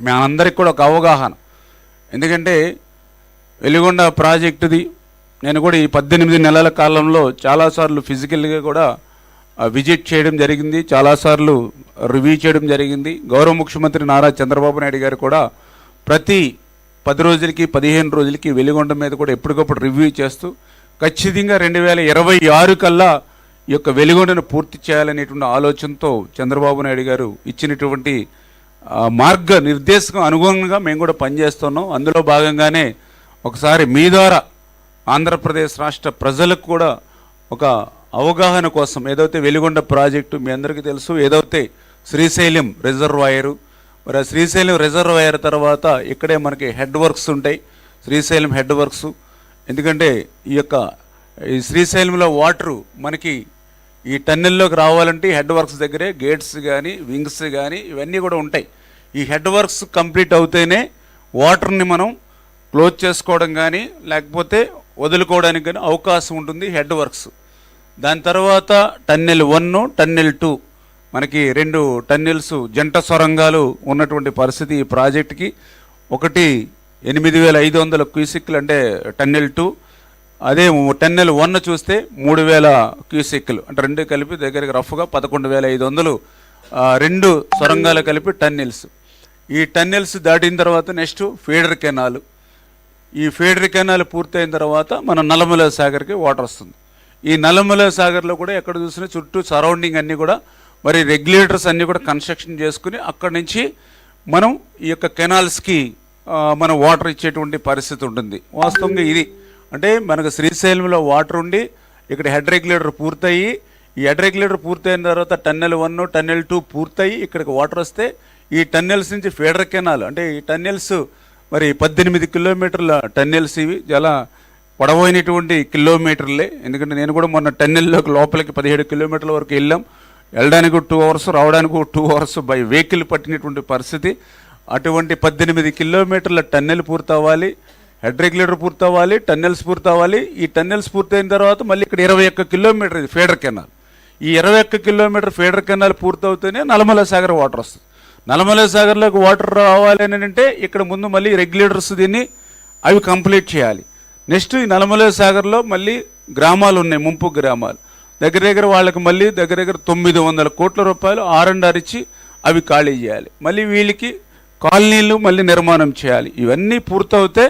మనందరికి కూడా ఒక అవగాహన. ఎందుకంటే వెలిగొండ ప్రాజెక్టుది నేను కూడా ఈ 18 నెలల కాలంలో చాలాసార్లు ఫిజికల్గా కూడా విజిట్ చేయడం జరిగింది, చాలాసార్లు రివ్యూ చేయడం జరిగింది. గౌరవ ముఖ్యమంత్రి నారా చంద్రబాబు నాయుడు గారు కూడా ప్రతి 10 రోజులకి 15 రోజులకి వెలిగొండ మీద కూడా ఎప్పటికప్పుడు రివ్యూ చేస్తూ ఖచ్చితంగా 2026 కల్లా ఈ యొక్క వెలిగొండను పూర్తి చేయాలనేటువంటి ఆలోచనతో చంద్రబాబు నాయుడు గారు ఇచ్చినటువంటి మార్గ నిర్దేశకం అనుగుణంగా మేము కూడా పనిచేస్తున్నాం. అందులో భాగంగానే ఒకసారి మీ ద్వారా ఆంధ్రప్రదేశ్ రాష్ట్ర ప్రజలకు కూడా ఒక అవగాహన కోసం ఏదైతే వెలిగొండ ప్రాజెక్టు మీ అందరికీ తెలుసు, ఏదైతే శ్రీశైలం రిజర్వాయరు, మరి ఆ శ్రీశైలం రిజర్వాయర్ తర్వాత ఇక్కడే మనకి హెడ్ వర్క్స్ ఉంటాయి, శ్రీశైలం హెడ్ వర్క్స్. ఎందుకంటే ఈ శ్రీశైలంలో వాటరు మనకి ఈ టన్నెల్లోకి రావాలంటే హెడ్ వర్క్స్ దగ్గరే గేట్స్ కానీ వింగ్స్ కానీ ఇవన్నీ కూడా ఉంటాయి. ఈ హెడ్ వర్క్స్ కంప్లీట్ అవుతేనే వాటర్ని మనం క్లోజ్ చేసుకోవడం కానీ లేకపోతే వదులుకోవడానికి కానీ అవకాశం ఉంటుంది హెడ్ వర్క్స్. దాని తర్వాత టన్నెల్ 1, టన్నెల్ 2 మనకి 2 టన్నెల్స్ జంట సొరంగాలు ఉన్నటువంటి పరిస్థితి ఈ ప్రాజెక్టుకి. ఒకటి 8500 క్యూసెక్లు అంటే టన్నెల్ 2, అదే టన్నెల్ 1 చూస్తే 3000 క్యూసెక్లు అంటే 2 కలిపి దగ్గరికి రఫ్గా 11500 2 సొరంగాలు కలిపి టన్నెల్స్. ఈ టన్నెల్స్ దాటిన తర్వాత నెక్స్ట్ ఫీడర్ కెనాల్. ఈ ఫీడర్ కెనాల్ పూర్తయిన తర్వాత మన నల్లమల సాగర్కి వాటర్ వస్తుంది. ఈ నల్లమల సాగర్లో కూడా ఎక్కడ చూసినా చుట్టూ సరౌండింగ్ అన్నీ కూడా మరి రెగ్యులేటర్స్ అన్నీ కూడా కన్స్ట్రక్షన్ చేసుకుని అక్కడి నుంచి మనం ఈ యొక్క కెనాల్స్కి మనం వాటర్ ఇచ్చేటువంటి పరిస్థితి ఉంటుంది. వాస్తవంగా ఇది అంటే మనకు శ్రీశైలంలో వాటర్ ఉండి ఇక్కడ హెడ్ రెగ్యులేటర్ పూర్తయి, ఈ హెడ్ రెగ్యులేటర్ పూర్తయిన తర్వాత టన్నెల్ 1, టన్నెల్ 2 పూర్తయి ఇక్కడికి వాటర్ వస్తే ఈ టన్నెల్స్ నుంచి ఫీడర్ కెనాల్ అంటే ఈ టన్నెల్స్ మరి 18 కిలోమీటర్ల టన్నెల్స్, ఇవి చాలా పొడవైనటువంటి కిలోమీటర్లే. ఎందుకంటే నేను కూడా మొన్న టన్నెల్లోకి లోపలికి 17 కిలోమీటర్ల వరకు వెళ్ళడానికి 2 అవర్స్, రావడానికి 2 అవర్స్ బై వెహికల్ పట్టినటువంటి పరిస్థితి. అటువంటి 18 కిలోమీటర్ల టన్నెల్ పూర్తవ్వాలి, హెడ్ రెగ్యులేటర్ పూర్తవ్వాలి, టన్నెల్స్ పూర్తవ్వాలి. ఈ టన్నెల్స్ పూర్తయిన తర్వాత మళ్ళీ ఇక్కడ 21 కిలోమీటర్ ఇది ఫీడర్ కెనాల్. ఈ 21 కిలోమీటర్ ఫీడర్ కెనాల్ పూర్తవుతూనే నల్లమల సాగర్ వాటర్ వస్తుంది. నల్లమల సాగర్లోకి వాటర్ రావాలి అని అంటే ఇక్కడ ముందు మళ్ళీ రెగ్యులేటర్స్ దీన్ని అవి కంప్లీట్ చేయాలి. నెక్స్ట్ ఈ నల్లమల సాగర్లో మళ్ళీ గ్రామాలు ఉన్నాయి, ముంపు గ్రామాలు దగ్గర వాళ్ళకి మళ్ళీ దగ్గర 900 కోట్ల రూపాయలు R&R ఇచ్చి అవి ఖాళీ చేయాలి. మళ్ళీ వీళ్ళకి కాలనీలు మళ్ళీ నిర్మాణం చేయాలి. ఇవన్నీ పూర్తవుతే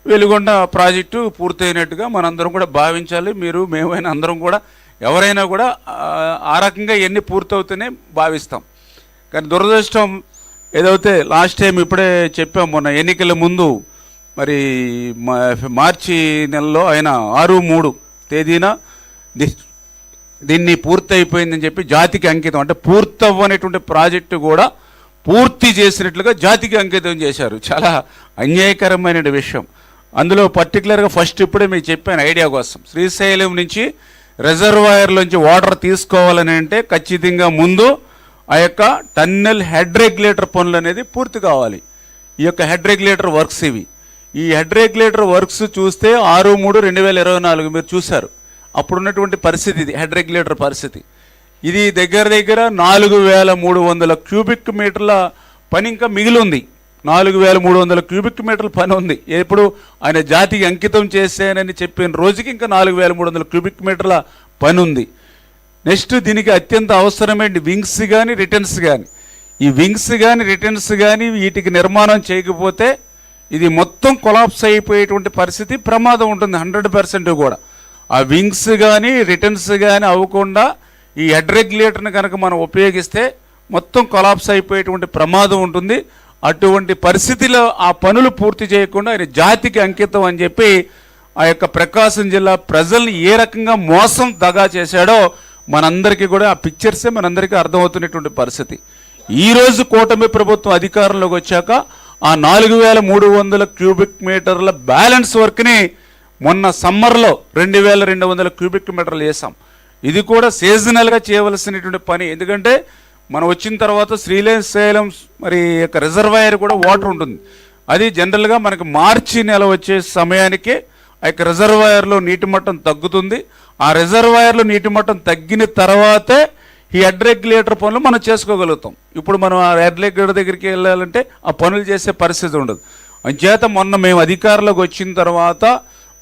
వెలిగొండ ప్రాజెక్టు పూర్తయినట్టుగా మనందరం కూడా భావించాలి. మీరు మేమైనా అందరం కూడా ఎవరైనా కూడా ఆ రకంగా ఎన్ని పూర్తవుతూనే భావిస్తాం. కానీ దురదృష్టం ఏదైతే లాస్ట్ టైం ఇప్పుడే చెప్పాం, మొన్న ఎన్నికల ముందు మరి మార్చి నెలలో ఆయన 6/3 తేదీన దీన్ని పూర్తి అయిపోయిందని చెప్పి జాతికి అంకితం అంటే పూర్తవ్వనేటువంటి ప్రాజెక్టు కూడా పూర్తి చేసినట్లుగా జాతికి అంకితం చేశారు. చాలా అన్యాయకరమైన విషయం. అందులో పర్టికులర్గా ఫస్ట్ ఇప్పుడే మీకు చెప్పాను ఐడియా కోసం, శ్రీశైలం నుంచి రిజర్వాయర్లోంచి వాటర్ తీసుకోవాలని అంటే ఖచ్చితంగా ముందు ఆ యొక్క టన్నెల్ హెడ్ రెగ్యులేటర్ పనులు అనేది పూర్తి కావాలి. ఈ యొక్క హెడ్ రెగ్యులేటర్ వర్క్స్ ఇవి. ఈ హెడ్ రెగ్యులేటర్ వర్క్స్ చూస్తే 6/3/2024 మీరు చూశారు. అప్పుడున్నటువంటి పరిస్థితి ఇది హెడ్ రెగ్యులేటర్ పరిస్థితి. ఇది దగ్గర 4300 క్యూబిక్ మీటర్ల పని ఇంకా మిగిలి ఉంది. 4300 క్యూబిక్ మీటర్ల పని ఉంది. ఎప్పుడు ఆయన జాతికి అంకితం చేశానని చెప్పిన రోజుకి ఇంకా 4300 క్యూబిక్ మీటర్ల పని ఉంది. నెక్స్ట్ దీనికి అత్యంత అవసరమైన వింగ్స్ కానీ రిటర్న్స్ కానీ, ఈ వింగ్స్ కానీ రిటర్న్స్ కానీ వీటికి నిర్మాణం చేయకపోతే ఇది మొత్తం కొలాప్స్ అయిపోయేటువంటి పరిస్థితి ప్రమాదం ఉంటుంది 100% కూడా. ఆ వింగ్స్ కానీ రిటర్న్స్ కానీ అవ్వకుండా ఈ హెడ్ రెగ్యులేటర్ని కనుక మనం ఉపయోగిస్తే మొత్తం కొలాప్స్ అయిపోయేటువంటి ప్రమాదం ఉంటుంది. అటువంటి పరిస్థితిలో ఆ పనులు పూర్తి చేయకుండా ఆయన జాతికి అంకితం అని చెప్పి ఆ యొక్క ప్రకాశం జిల్లా ప్రజల్ని ఏ రకంగా మోసం దగా చేశాడో మనందరికీ కూడా ఆ పిక్చర్సే మనందరికీ అర్థమవుతున్నటువంటి పరిస్థితి. ఈరోజు కూటమి ప్రభుత్వం అధికారంలోకి వచ్చాక ఆ 4300 క్యూబిక్ మీటర్ల బ్యాలెన్స్ వర్క్ని మొన్న సమ్మర్లో 2200 క్యూబిక్ మీటర్లు వేసాం. ఇది కూడా సీజనల్గా చేయవలసినటువంటి పని. ఎందుకంటే మనం వచ్చిన తర్వాత శ్రీశైలం మరి యొక్క రిజర్వాయర్ కూడా వాటర్ ఉంటుంది. అది జనరల్గా మనకి మార్చి నెల వచ్చే సమయానికి ఆ యొక్క రిజర్వాయర్లో నీటి మట్టం తగ్గుతుంది. ఆ రిజర్వాయర్లో నీటి మట్టం తగ్గిన తర్వాతే ఈ హెడ్ రెగ్యులేటర్ పనులు మనం చేసుకోగలుగుతాం. ఇప్పుడు మనం ఆ హెడ్ రెగ్యులేటర్ దగ్గరికి వెళ్ళాలంటే ఆ పనులు చేసే పరిస్థితి ఉండదు. అంచేత మొన్న మేము అధికారంలోకి వచ్చిన తర్వాత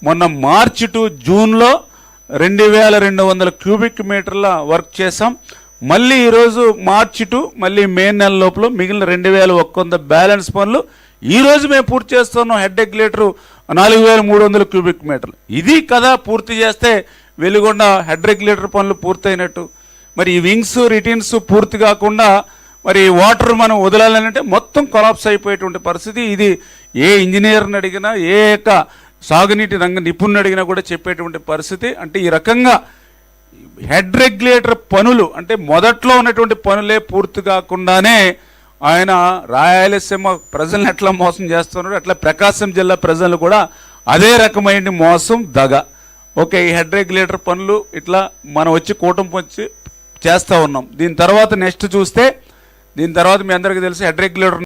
మొన్న మార్చి టు జూన్లో 2200 క్యూబిక్ మీటర్ల వర్క్ చేసాం. మళ్ళీ ఈరోజు మార్చి టు మళ్ళీ మే నెల లోపల మిగిలిన 2100 బ్యాలెన్స్ పనులు ఈరోజు మేము పూర్తి చేస్తున్నాం. హెడ్ రెగ్యులేటరు 4300 క్యూబిక్ మీటర్లు. ఇది కదా పూర్తి చేస్తే వెలిగొండ హెడ్ రెగ్యులేటర్ పనులు పూర్తయినట్టు. మరి ఈ వింగ్స్ రిటీన్స్ పూర్తి కాకుండా మరి వాటర్ మనం వదలాలంటే మొత్తం కొలాప్స్ అయిపోయేటువంటి పరిస్థితి. ఇది ఏ ఇంజనీర్ని అడిగినా, ఏ యొక్క సాగునీటి రంగ నిపుణుని అడిగినా కూడా చెప్పేటువంటి పరిస్థితి. అంటే ఈ రకంగా హెడ్ రెగ్యులేటర్ పనులు అంటే మొదట్లో ఉన్నటువంటి పనులే పూర్తి కాకుండానే ఆయన రాయలసీమ ప్రజలను ఎట్లా మోసం చేస్తున్నాడు, అట్లా ప్రకాశం జిల్లా ప్రజలు కూడా అదే రకమైన మోసం దగ. ఓకే, ఈ హెడ్ రెగ్యులేటర్ పనులు ఇట్లా మనం వచ్చి కూటమి వచ్చి చేస్తూ ఉన్నాం. దీని తర్వాత నెక్స్ట్ చూస్తే, దీని తర్వాత మీ అందరికీ తెలిసి హెడ్ రెగ్యులేటర్